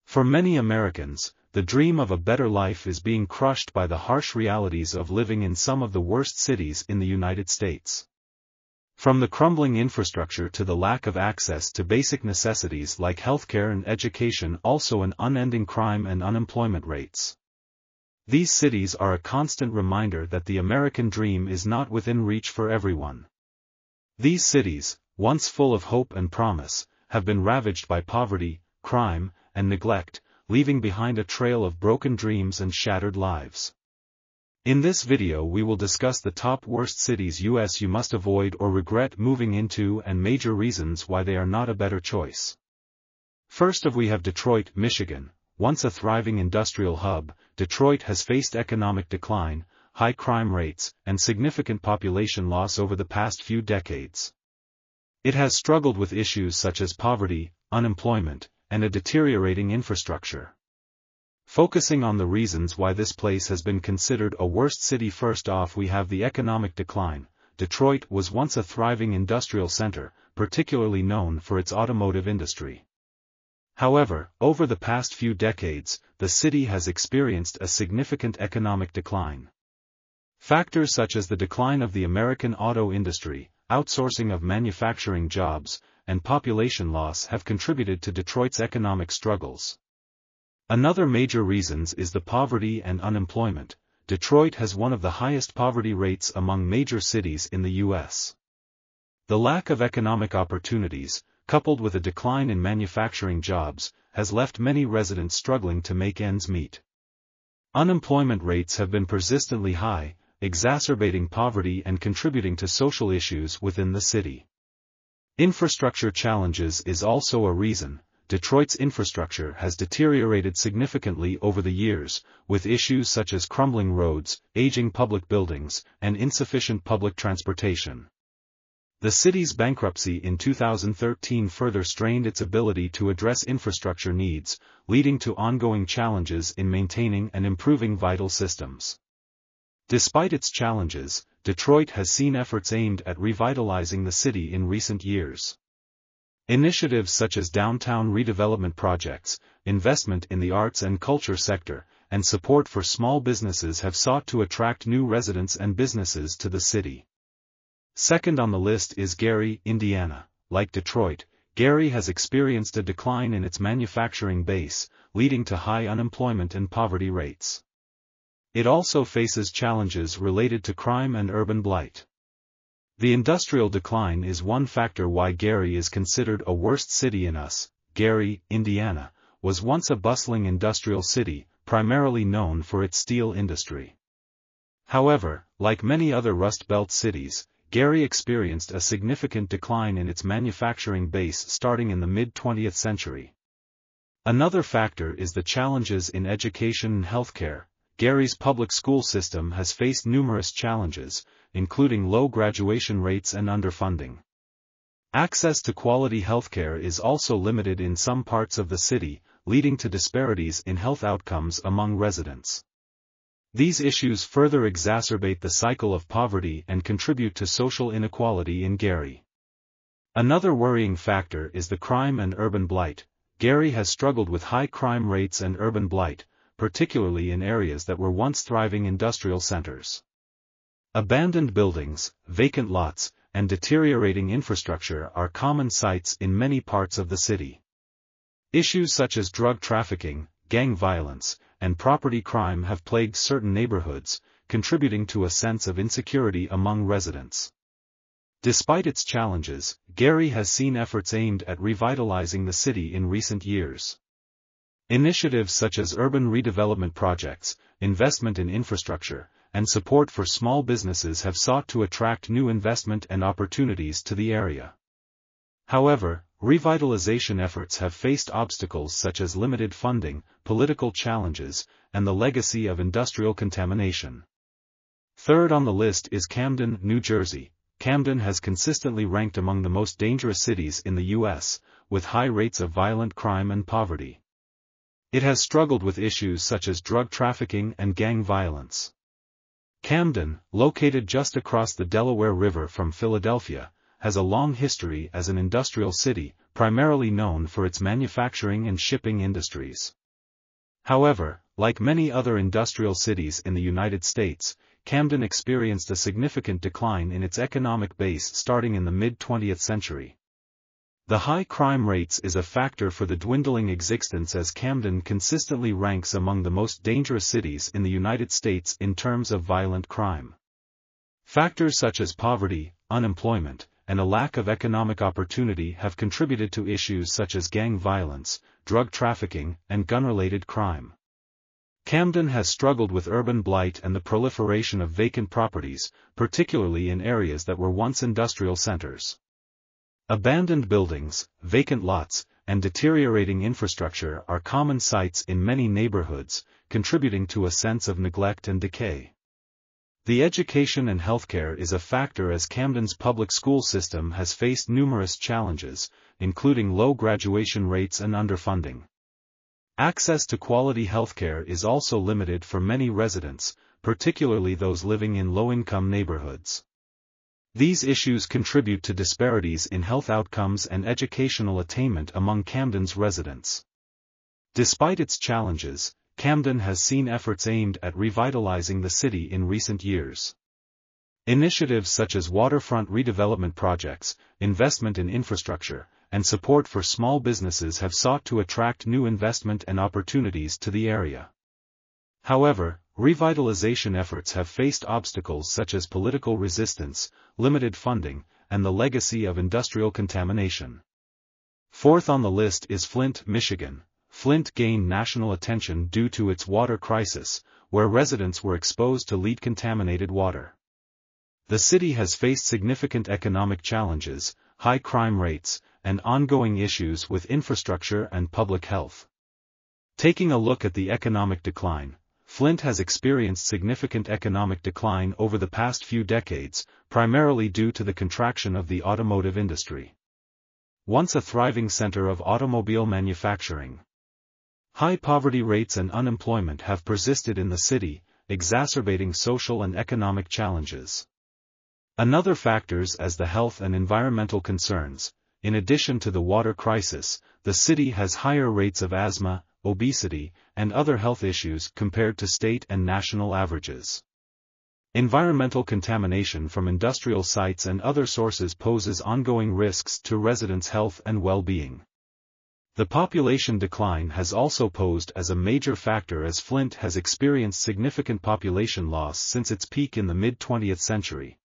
For many Americans, the dream of a better life is being crushed by the harsh realities of living in some of the worst cities in the United States. From the crumbling infrastructure to the lack of access to basic necessities like healthcare and education, also an unending crime and unemployment rates. These cities are a constant reminder that the American dream is not within reach for everyone. These cities, once full of hope and promise, have been ravaged by poverty, crime, and neglect, leaving behind a trail of broken dreams and shattered lives. In this video we will discuss the top worst cities US you must avoid or regret moving into and major reasons why they are not a better choice. First we have Detroit, Michigan. Once a thriving industrial hub, Detroit has faced economic decline, high crime rates, and significant population loss over the past few decades. It has struggled with issues such as poverty, unemployment, and a deteriorating infrastructure. Focusing on the reasons why this place has been considered a worst city, first off we have the economic decline. Detroit was once a thriving industrial center, particularly known for its automotive industry. However, over the past few decades, the city has experienced a significant economic decline. Factors such as the decline of the American auto industry, outsourcing of manufacturing jobs, and population loss have contributed to Detroit's economic struggles. Another major reason is the poverty and unemployment. Detroit has one of the highest poverty rates among major cities in the U.S. The lack of economic opportunities, coupled with a decline in manufacturing jobs, has left many residents struggling to make ends meet. Unemployment rates have been persistently high, exacerbating poverty and contributing to social issues within the city. Infrastructure challenges is also a reason. Detroit's infrastructure has deteriorated significantly over the years, with issues such as crumbling roads, aging public buildings, and insufficient public transportation. The city's bankruptcy in 2013 further strained its ability to address infrastructure needs, leading to ongoing challenges in maintaining and improving vital systems. Despite its challenges, Detroit has seen efforts aimed at revitalizing the city in recent years. Initiatives such as downtown redevelopment projects, investment in the arts and culture sector, and support for small businesses have sought to attract new residents and businesses to the city. Second on the list is Gary, Indiana. Like Detroit, Gary has experienced a decline in its manufacturing base, leading to high unemployment and poverty rates. It also faces challenges related to crime and urban blight. The industrial decline is one factor why Gary is considered a worst city in US. Gary, Indiana, was once a bustling industrial city, primarily known for its steel industry. However, like many other Rust Belt cities, Gary experienced a significant decline in its manufacturing base starting in the mid-20th century. Another factor is the challenges in education and healthcare. Gary's public school system has faced numerous challenges, including low graduation rates and underfunding. Access to quality healthcare is also limited in some parts of the city, leading to disparities in health outcomes among residents. These issues further exacerbate the cycle of poverty and contribute to social inequality in Gary. Another worrying factor is the crime and urban blight. Gary has struggled with high crime rates and urban blight, particularly in areas that were once thriving industrial centers. Abandoned buildings, vacant lots, and deteriorating infrastructure are common sights in many parts of the city. Issues such as drug trafficking, gang violence, and property crime have plagued certain neighborhoods, contributing to a sense of insecurity among residents. Despite its challenges, Gary has seen efforts aimed at revitalizing the city in recent years. Initiatives such as urban redevelopment projects, investment in infrastructure, and support for small businesses have sought to attract new investment and opportunities to the area. However, revitalization efforts have faced obstacles such as limited funding, political challenges, and the legacy of industrial contamination. Third on the list is Camden, New Jersey. Camden has consistently ranked among the most dangerous cities in the U.S., with high rates of violent crime and poverty. It has struggled with issues such as drug trafficking and gang violence. Camden, located just across the Delaware River from Philadelphia, has a long history as an industrial city, primarily known for its manufacturing and shipping industries. However, like many other industrial cities in the United States, Camden experienced a significant decline in its economic base starting in the mid-20th century. The high crime rates is a factor for the dwindling existence, as Camden consistently ranks among the most dangerous cities in the United States in terms of violent crime. Factors such as poverty, unemployment, and a lack of economic opportunity have contributed to issues such as gang violence, drug trafficking, and gun-related crime. Camden has struggled with urban blight and the proliferation of vacant properties, particularly in areas that were once industrial centers. Abandoned buildings, vacant lots, and deteriorating infrastructure are common sights in many neighborhoods, contributing to a sense of neglect and decay. The education and healthcare is a factor, as Camden's public school system has faced numerous challenges, including low graduation rates and underfunding. Access to quality healthcare is also limited for many residents, particularly those living in low-income neighborhoods. These issues contribute to disparities in health outcomes and educational attainment among Camden's residents. Despite its challenges, Camden has seen efforts aimed at revitalizing the city in recent years. Initiatives such as waterfront redevelopment projects, investment in infrastructure, and support for small businesses have sought to attract new investment and opportunities to the area. However, revitalization efforts have faced obstacles such as political resistance, limited funding, and the legacy of industrial contamination. Fourth on the list is Flint, Michigan. Flint gained national attention due to its water crisis, where residents were exposed to lead-contaminated water. The city has faced significant economic challenges, high crime rates, and ongoing issues with infrastructure and public health. Taking a look at the economic decline, Flint has experienced significant economic decline over the past few decades, primarily due to the contraction of the automotive industry. Once a thriving center of automobile manufacturing, high poverty rates and unemployment have persisted in the city, exacerbating social and economic challenges. Another factors as the health and environmental concerns. In addition to the water crisis, the city has higher rates of asthma, obesity, and other health issues compared to state and national averages. Environmental contamination from industrial sites and other sources poses ongoing risks to residents' health and well-being. The population decline has also posed as a major factor, as Flint has experienced significant population loss since its peak in the mid-20th century.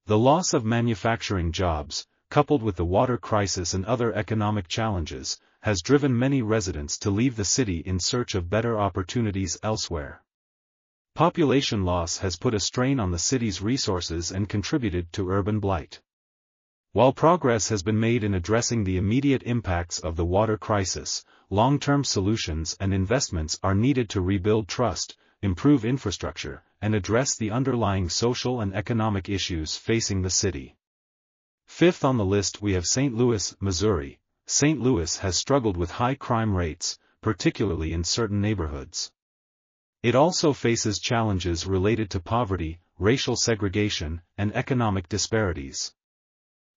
The loss of manufacturing jobs, coupled with the water crisis and other economic challenges, has driven many residents to leave the city in search of better opportunities elsewhere. Population loss has put a strain on the city's resources and contributed to urban blight. While progress has been made in addressing the immediate impacts of the water crisis, long-term solutions and investments are needed to rebuild trust, improve infrastructure, and address the underlying social and economic issues facing the city. Fifth on the list we have St. Louis, Missouri. St. Louis has struggled with high crime rates, particularly in certain neighborhoods. It also faces challenges related to poverty, racial segregation, and economic disparities.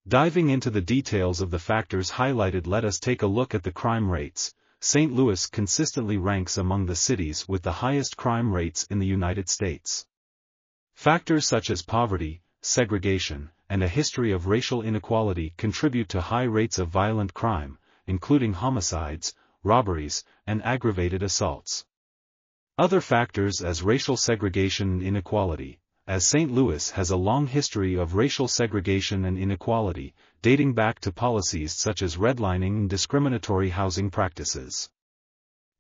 Diving into the details of the factors highlighted, let us take a look at the crime rates. St. Louis consistently ranks among the cities with the highest crime rates in the United States. Factors such as poverty, segregation, and a history of racial inequality contribute to high rates of violent crime, including homicides, robberies, and aggravated assaults. Other factors as racial segregation and inequality, as St. Louis has a long history of racial segregation and inequality, dating back to policies such as redlining and discriminatory housing practices.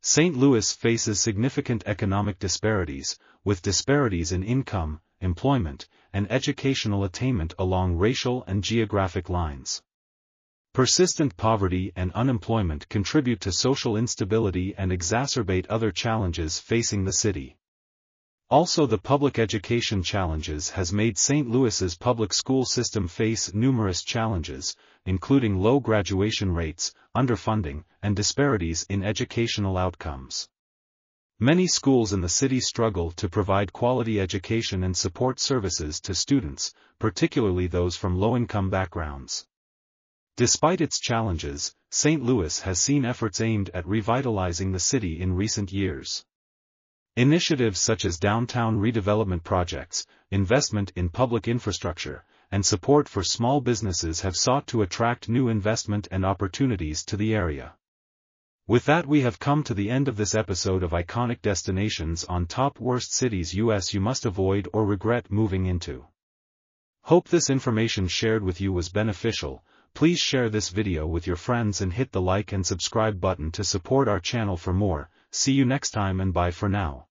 St. Louis faces significant economic disparities, with disparities in income, employment, and educational attainment along racial and geographic lines. Persistent poverty and unemployment contribute to social instability and exacerbate other challenges facing the city. Also, the public education challenges has made St. Louis's public school system face numerous challenges, including low graduation rates, underfunding, and disparities in educational outcomes. Many schools in the city struggle to provide quality education and support services to students, particularly those from low-income backgrounds. Despite its challenges, St. Louis has seen efforts aimed at revitalizing the city in recent years. Initiatives such as downtown redevelopment projects, investment in public infrastructure, and support for small businesses have sought to attract new investment and opportunities to the area. With that, we have come to the end of this episode of Iconic Destinations on Top Worst Cities US You Must Avoid or Regret Moving Into. Hope this information shared with you was beneficial. Please share this video with your friends and hit the like and subscribe button to support our channel for more. See you next time and bye for now.